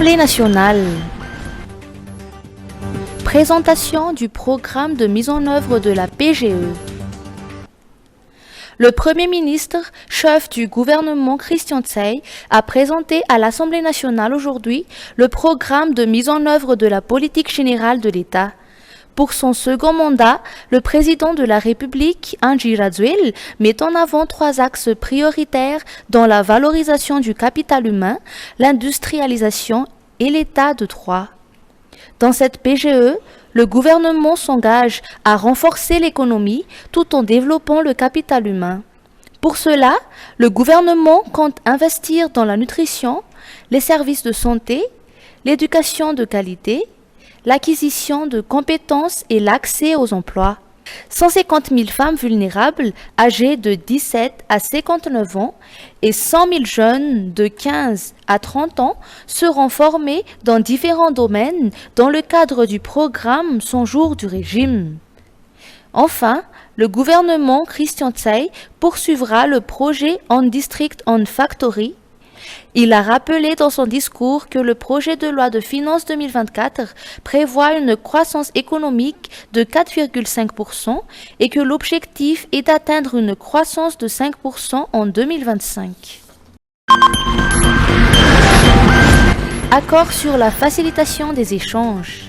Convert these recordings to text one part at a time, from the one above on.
L'Assemblée nationale. Présentation du programme de mise en œuvre de la PGE. Le Premier ministre, chef du gouvernement Christian Tsay, a présenté à l'Assemblée nationale aujourd'hui le programme de mise en œuvre de la politique générale de l'État. Pour son second mandat, le président de la République, Andry Rajoelina, met en avant 3 axes prioritaires dans la valorisation du capital humain, l'industrialisation et l'état de droit. Dans cette PGE, le gouvernement s'engage à renforcer l'économie tout en développant le capital humain. Pour cela, le gouvernement compte investir dans la nutrition, les services de santé, l'éducation de qualité, l'acquisition de compétences et l'accès aux emplois. 150 000 femmes vulnérables âgées de 17 à 59 ans et 100 000 jeunes de 15 à 30 ans seront formés dans différents domaines dans le cadre du programme 100 jours du régime. Enfin, le gouvernement Christian Tsay poursuivra le projet On District On Factory. Il a rappelé dans son discours que le projet de loi de finances 2024 prévoit une croissance économique de 4,5% et que l'objectif est d'atteindre une croissance de 5% en 2025. Accord sur la facilitation des échanges.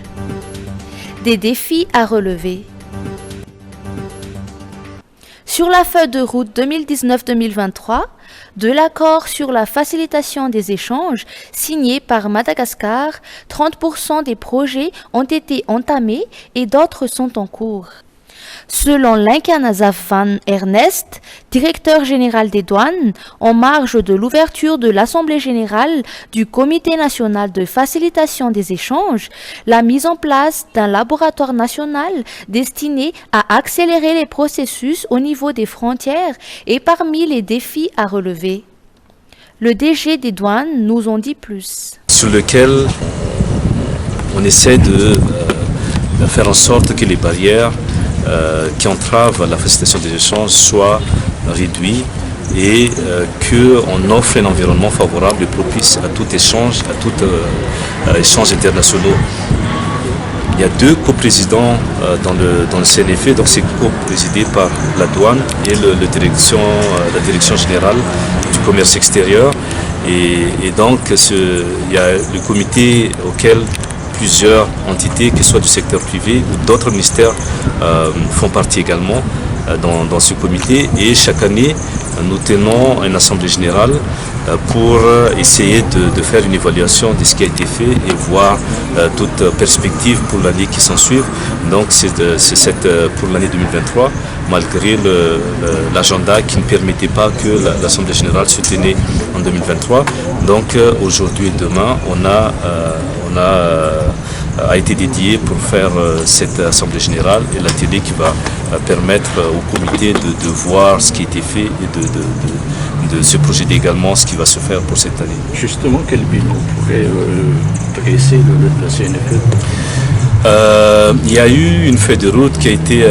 Des défis à relever. Sur la feuille de route 2019-2023, de l'accord sur la facilitation des échanges signé par Madagascar, 30% des projets ont été entamés et d'autres sont en cours. Selon Linkanazav van Ernest, directeur général des douanes, en marge de l'ouverture de l'Assemblée générale du Comité national de facilitation des échanges, la mise en place d'un laboratoire national destiné à accélérer les processus au niveau des frontières est parmi les défis à relever. Le DG des douanes nous en dit plus. Sur lequel on essaie de faire en sorte que les barrières qui entravent la facilitation des échanges soient réduites et qu'on offre un environnement favorable et propice à tout échange, à tout échange international. Il y a 2 coprésidents dans le CNFE, donc c'est coprésidé par la douane et la direction générale du commerce extérieur. Et donc il y a le comité auquel plusieurs entités, que ce soit du secteur privé ou d'autres ministères, font partie également dans ce comité. Et chaque année, nous tenons une assemblée générale pour essayer de faire une évaluation de ce qui a été fait et voir toute perspective pour l'année qui s'ensuit. Donc c'est pour l'année 2023, malgré l'agenda qui ne permettait pas que l'assemblée générale se tenait en 2023. Donc aujourd'hui et demain, a été dédié pour faire cette assemblée générale et l'atelier qui va permettre au comité de voir ce qui a été fait et de se projeter également ce qui va se faire pour cette année. Justement, quel bilan pourrait dresser le CNFE? Il y a eu une feuille de route qui a été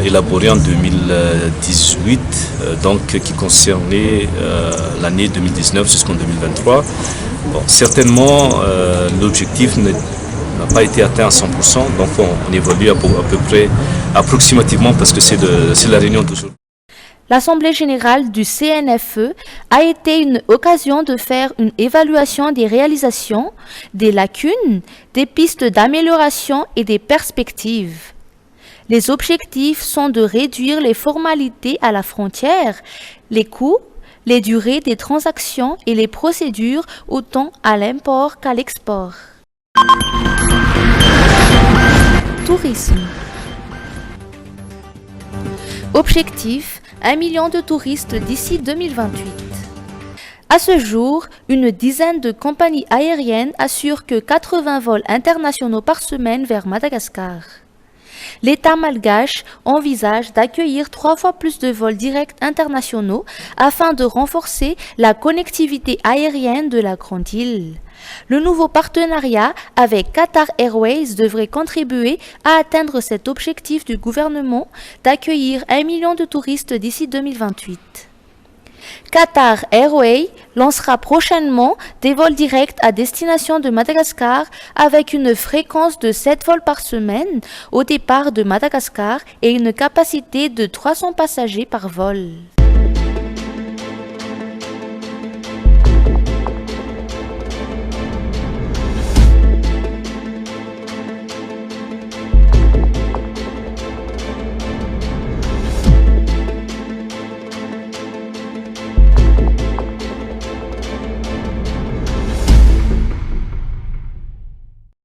élaborée en 2018, donc qui concernait l'année 2019 jusqu'en 2023. Bon, certainement, l'objectif n'a pas été atteint à 100%, donc on évolue à peu près approximativement parce que c'est la réunion d'aujourd'hui. L'Assemblée générale du CNFE a été une occasion de faire une évaluation des réalisations, des lacunes, des pistes d'amélioration et des perspectives. Les objectifs sont de réduire les formalités à la frontière, les coûts, les durées des transactions et les procédures autant à l'import qu'à l'export. Tourisme. Objectif, 1 million de touristes d'ici 2028. À ce jour, une dizaine de compagnies aériennes assurent que 80 vols internationaux par semaine vers Madagascar. L'État malgache envisage d'accueillir 3 fois plus de vols directs internationaux afin de renforcer la connectivité aérienne de la grande île. Le nouveau partenariat avec Qatar Airways devrait contribuer à atteindre cet objectif du gouvernement d'accueillir 1 million de touristes d'ici 2028. Qatar Airways lancera prochainement des vols directs à destination de Madagascar avec une fréquence de 7 vols par semaine au départ de Madagascar et une capacité de 300 passagers par vol.